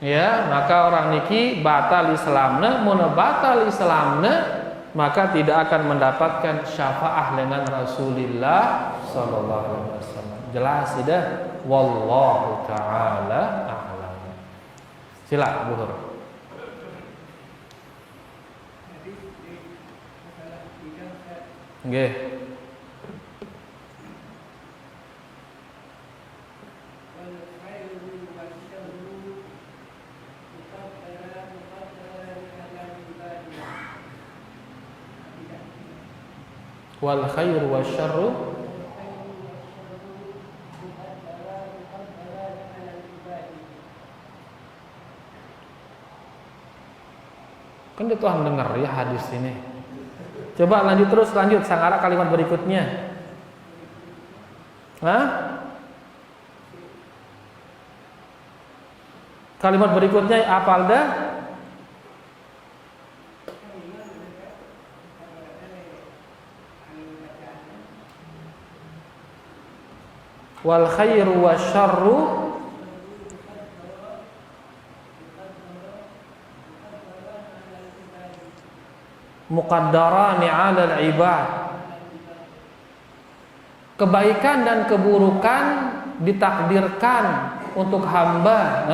Ya, maka orang niki batal Islamna, mun batal Islamna, maka tidak akan mendapatkan syafaat dengan Rasulullah sallallahu alaihi wasallam. Jelas tidak? Wallahu taala a'lam. Sila Bu Hur. Nggih. Wal khairu wasyarru kan dia tuh dengar ya hadis ini. Coba lanjut sanggara kalimat berikutnya. Hah? Kalimat berikutnya apal dah? Wal khairu wasyarru muqaddarani 'alal ibad. Kebaikan dan keburukan ditakdirkan untuk hamba.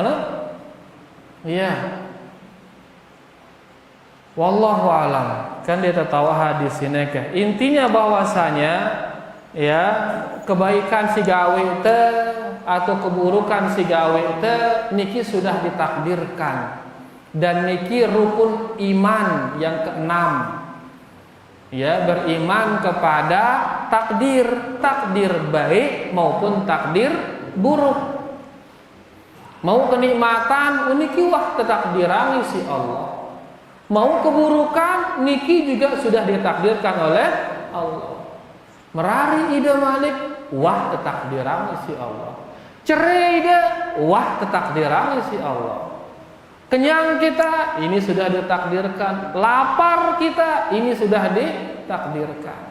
Iya. Wallahu alam. Kan dia tertawa hadis ini ke. Intinya bahwasanya ya, kebaikan si gawe te atau keburukan si gawe te niki sudah ditakdirkan, dan niki rukun iman yang keenam. Ya, beriman kepada takdir baik maupun takdir buruk. Mau kenikmatan niki wah tetakdirani si Allah. Mau keburukan niki juga sudah ditakdirkan oleh Allah. Merari ide malik, wah ketakdiran si Allah. Cerai ide, wah ketakdiran si Allah. Kenyang kita, ini sudah ditakdirkan. Lapar kita, ini sudah ditakdirkan.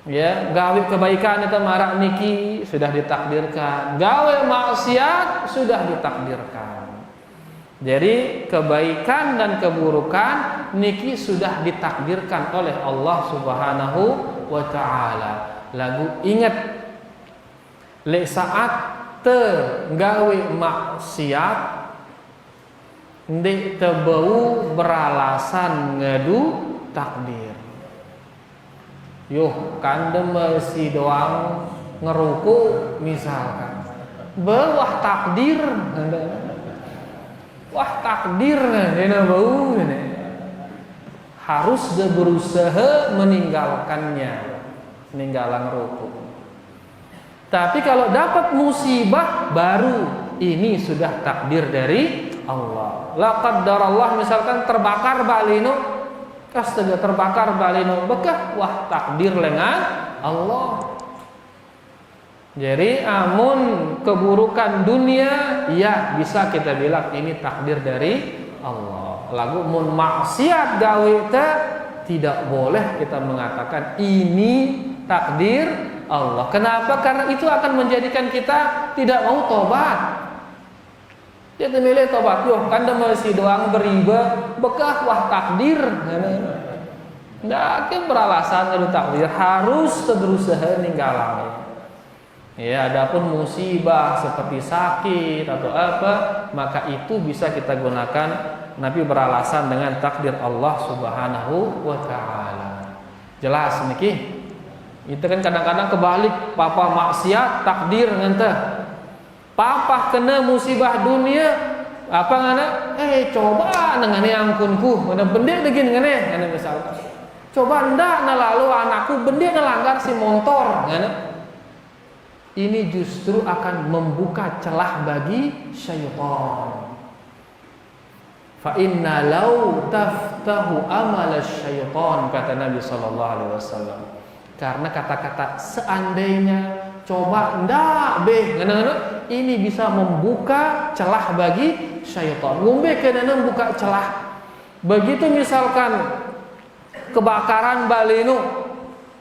Ya, gawe kebaikan itu marak niki sudah ditakdirkan. Gawe maksiat sudah ditakdirkan. Jadi kebaikan dan keburukan niki sudah ditakdirkan oleh Allah Subhanahu wa taala. Lagu ingat le saat te gawe maksiat ndek tebau beralasan ngadu takdir. Yuh kandem si doang ngeruku misalkan bawah takdir wah takdir dina bau harus dia berusaha meninggalkannya, meninggalan ruku. Tapi kalau dapat musibah baru ini sudah takdir dari Allah. La qaddarallah misalkan terbakar balino, astaga terbakar balino bekah, wah takdir lengan Allah. Jadi amun keburukan dunia ya bisa kita bilang ini takdir dari Allah. Lagu mun maksiat gawe tidak boleh kita mengatakan ini takdir Allah. Kenapa? Karena itu akan menjadikan kita tidak mau tobat. Dia milih tobat, yo kan masih doang beriba, bekah wah takdir. Nggak akan beralasan itu takdir, harus berusaha ninggalannya. Ya, adapun musibah seperti sakit atau apa, maka itu bisa kita gunakan Nabi beralasan dengan takdir Allah Subhanahu wa taala. Jelas niki? Itu kan kadang-kadang kebalik, papa maksiat takdir ngenteh. Papa kena musibah dunia apa ngana? Coba nengane angkunku, mana bendek degin ngene, ngene misalkan. Coba ndak na lalu anakku bendek ngelanggar si motor, ngene. Ini justru akan membuka celah bagi syaitan. Fa inna law taftahu amal syaitan, kata Nabi sallallahu alaihi wasallam. Karena kata-kata seandainya, coba ndak beh, ngene-ngene, ini bisa membuka celah bagi syaitan. Ngombe kena membuka celah. Begitu misalkan kebakaran baleno,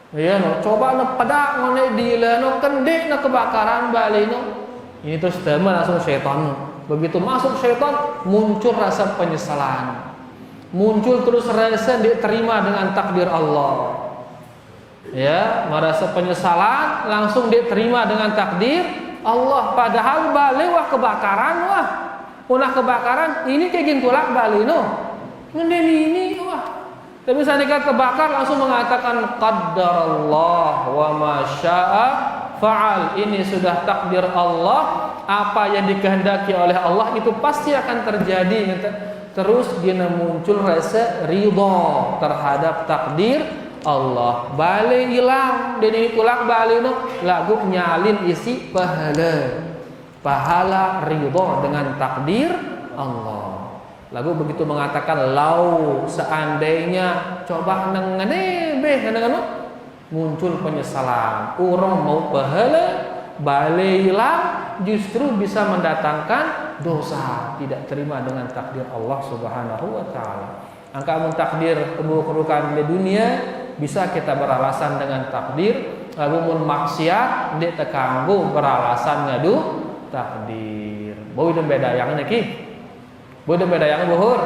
ya no, coba no pedak ngone dileno kendek na kebakaran baleno. Ini terus teman langsung syaitan. Begitu masuk syaitan muncul rasa penyesalan. Muncul terus rasa diterima dengan takdir Allah. Ya, merasa penyesalan langsung diterima dengan takdir Allah. Padahal balewah kebakaran wah. Punah kebakaran ini kayak gin tulak baleno. Ngene ini wah. Tapi saat kebakar langsung mengatakan qaddarallah wa ma syaa fa'al. Ini sudah takdir Allah, apa yang dikehendaki oleh Allah itu pasti akan terjadi. Terus dia muncul rasa ridha terhadap takdir Allah. Balik hilang dan ini tulak balik lagu nyalin isi pahala ridha dengan takdir Allah. Lagu begitu mengatakan lau seandainya coba nengene beh nengene muncul penyesalan urang mau pahala balik hilang justru bisa mendatangkan dosa, tidak terima dengan takdir Allah Subhanahu wa taala. Angka mentakdir keburukan di dunia bisa kita beralasan dengan takdir, lalu mun maksiat dia terganggu beralasan ngadu takdir. Boy dan beda yang niki. Boy dan beda yang buhur.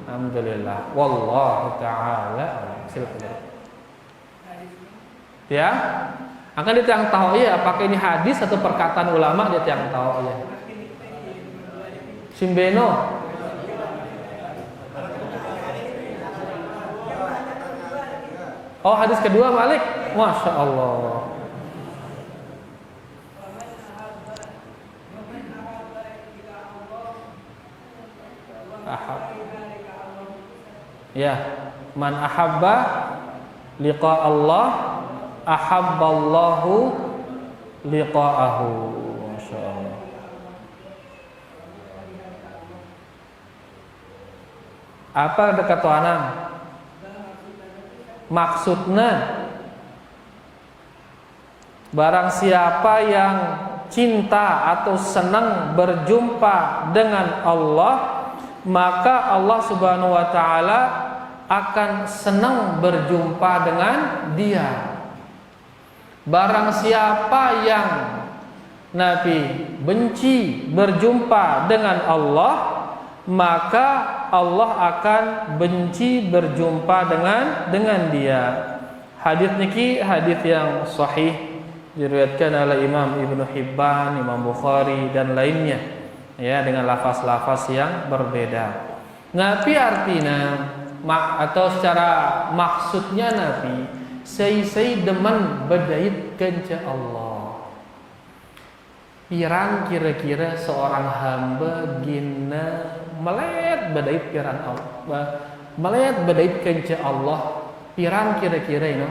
Alhamdulillah. Wallahu taala. Silakan. Ya. Akan dia yang tahu ya apakah ini hadis atau perkataan ulama dia yang tahu ya. Simbeno. Oh hadis kedua Malik, masya Allah. Ya, man ahabba liqa Allah, ahabballahu liqa'ahu. Masya Allah. Apa dekat tuanang? Maksudnya barang siapa yang cinta atau senang berjumpa dengan Allah, maka Allah Subhanahu wa taala akan senang berjumpa dengan dia. Barang siapa yang Nabi benci berjumpa dengan Allah, maka Allah akan benci berjumpa dengan dia. Hadis niki hadis yang sahih, diriwayatkan oleh Imam Ibnu Hibban, Imam Bukhari dan lainnya, ya, dengan lafaz-lafaz yang berbeda. Nabi artinya atau secara maksudnya Nabi sei demen bedait kenca Allah. Pirang kira-kira seorang hamba gina melet bedait piran Allah, melet bedait kenca Allah. Pirang kira-kira ini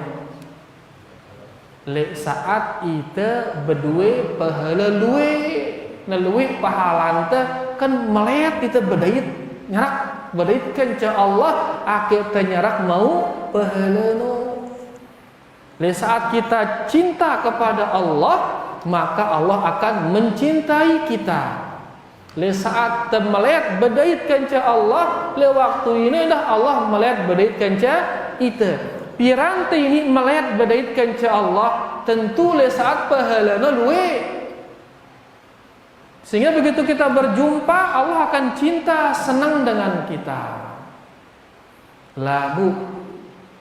le saat ita berdua pahala luwe pahalanta kan melet ita bedait nyarak bedait kenca Allah akhir tenyarak mau pahalano. Le saat kita cinta kepada Allah, maka Allah akan mencintai kita. Le saat melet bedait kenca Allah, le waktu ini dah Allah melet bedait kenca ita. Pirang ini melet bedait kenca Allah, tentu le saat pahalana luwe. Sehingga begitu kita berjumpa, Allah akan cinta, senang dengan kita. Lalu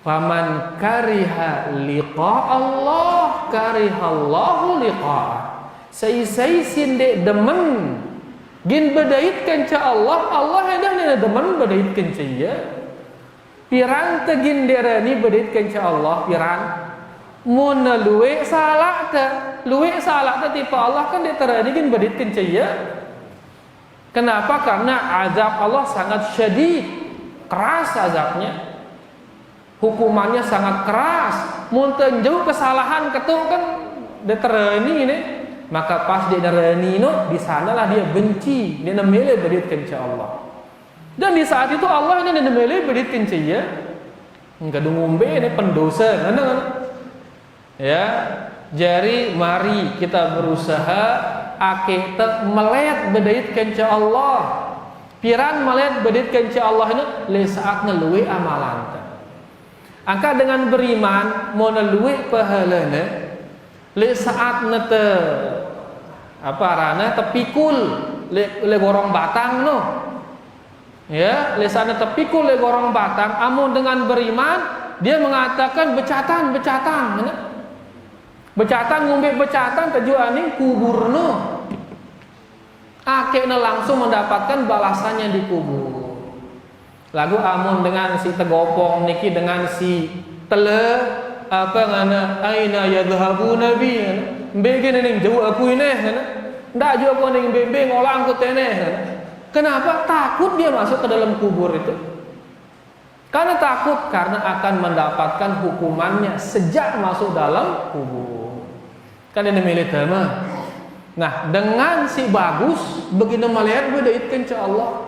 faman kariha liqa Allah karihallahu liqa'ah. Sai sinde demen gin bedait kenca Allah, Allah hendak ni demen bedait kenca ya. Pirang tegin derani bedait kenca Allah, pirang mun luwe salah ta tipe Allah kan diterani gin bedait kenca ya. Kenapa? Karena azab Allah sangat syadid, keras azabnya. Hukumannya sangat keras. Mun jauh kesalahan ketuk kan diterani ini, maka pas dia nerani no, di sanalah dia benci, dia nemele bedait kenca Allah. Dan di saat itu Allah ini nemele bedait kenca ya. Enggak ngombe ini pendosa, ya. Jadi mari kita berusaha akeh melet bedait kenca Allah. Pirang melet bedait kenca Allah ini le saat ngeluwe amalan. Angka dengan beriman mau neluwe pahalana le saat nete apa rana tepikul le gorong batang no, ya, le saat tepikul le gorong batang. Amun dengan beriman dia mengatakan becatan ngombe becatan tujuan kubur no, akhirnya langsung mendapatkan balasannya di kubur. Lagu amun dengan si tegopong niki dengan si tele apa ngana aina yadhhabu nabi mbege ning jauh aku ini ndak jauh aku ning bebe ngolang ku teneh. Kenapa? Takut dia masuk ke dalam kubur itu. Karena takut, karena akan mendapatkan hukumannya sejak masuk dalam kubur. Kan ini milik tema. Nah, dengan si bagus begini melihat bedait kenca Allah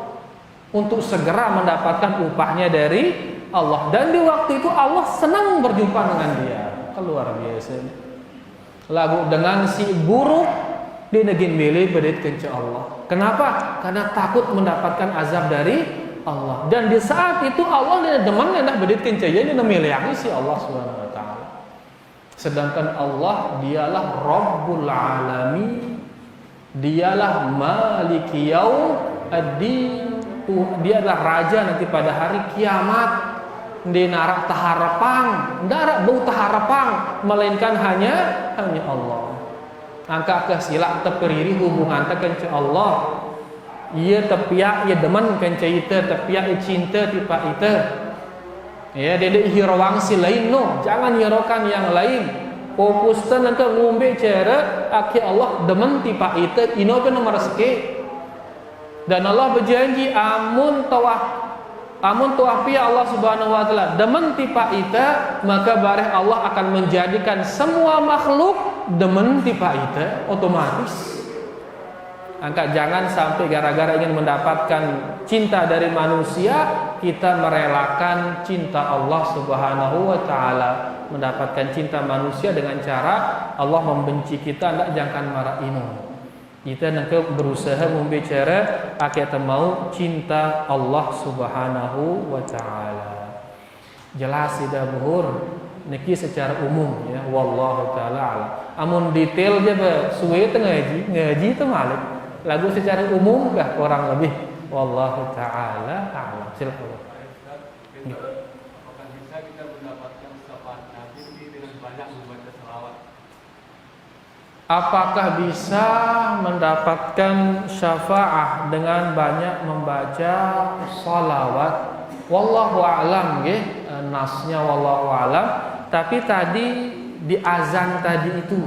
untuk segera mendapatkan upahnya dari Allah. Dan di waktu itu Allah senang berjumpa dengan dia. Keluar biasa. Lagu dengan si buruk dia negin milih bedait kenca Allah. Kenapa? Karena takut mendapatkan azab dari Allah. Dan di saat itu Allah dia demen hendak bedait kenca dia milih si Allah Subhanahu wa taala. Sedangkan Allah dialah Rabbul Alamin. Dialah Maliki Yaumiddin. Dia adalah raja nanti pada hari kiamat. Di narak taharapang, darak bau taharapang, melainkan hanya Allah. Angka kesilak teperiri hubungan kenca Allah. Ia tepiak ia demen kenca ita, tepiak ia cinta tipa ita. Ya, dia hirowang si lain no, jangan hirokan yang lain. Fokuskan nanti ngombe cara akhir Allah demen tipa ita, ino pe nomor seke. Dan Allah berjanji amun tuafi Allah Subhanahu wa taala demen tipa ita, maka bareh Allah akan menjadikan semua makhluk demen tipa ita otomatis. Angka jangan sampai gara-gara ingin mendapatkan cinta dari manusia kita merelakan cinta Allah Subhanahu wa taala. Mendapatkan cinta manusia dengan cara Allah membenci kita, ndak jangan marah ino. Kita nak berusaha membicara pakai temau cinta Allah Subhanahu wa taala. Jelas tidak buhur niki secara umum ya, wallahu taala alam. Amun detail je ba suwe teu ngaji teu malik. Lagu secara umum kah kurang lebih wallahu taala alam. Silakan. Apakah bisa kita mendapatkan syafaat Nabi dengan banyak membaca selawat? Apakah bisa mendapatkan syafaat dengan banyak membaca salawat? Wallahu a'lam nggih, nasnya wallahu a'lam. Tapi tadi di azan tadi itu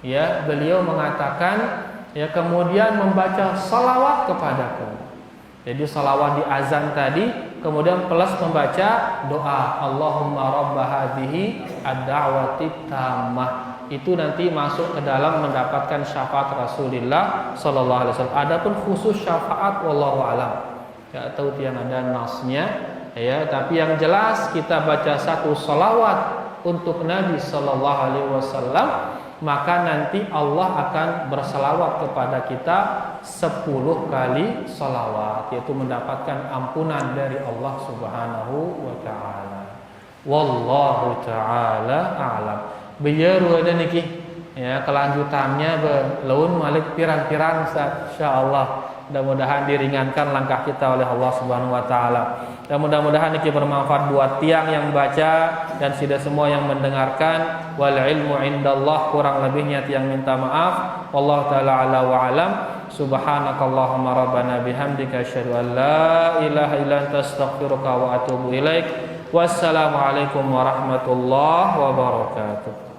ya, beliau mengatakan ya kemudian membaca salawat kepadaku. Jadi salawat di azan tadi kemudian plus membaca doa Allahumma rabba hadhihi ad-da'wati tammah. Itu nanti masuk ke dalam mendapatkan syafaat Rasulullah sallallahu alaihi wasallam. Adapun khusus syafaat wallahu alam. Ya tahu tiang ada nasnya ya, tapi yang jelas kita baca satu salawat untuk Nabi sallallahu alaihi wasallam, maka nanti Allah akan berselawat kepada kita 10 kali salawat, yaitu mendapatkan ampunan dari Allah Subhanahu wa taala. Wallahu taala a'lam. Biaru ada niki ya, kelanjutannya berlaun malik pirang-pirang insyaallah. Mudah-mudahan diringankan langkah kita oleh Allah Subhanahu wa taala. Dan mudah-mudahan niki bermanfaat buat tiang yang baca dan tidak semua yang mendengarkan. Wal ilmu indallah, kurang lebihnya tiang minta maaf. Wallahu taala ala wa alam. Subhanakallahumma rabbana bihamdika asyhadu an la ilaha illa anta astaghfiruka wa atubu ilaik. Wassalamualaikum warahmatullahi wabarakatuh.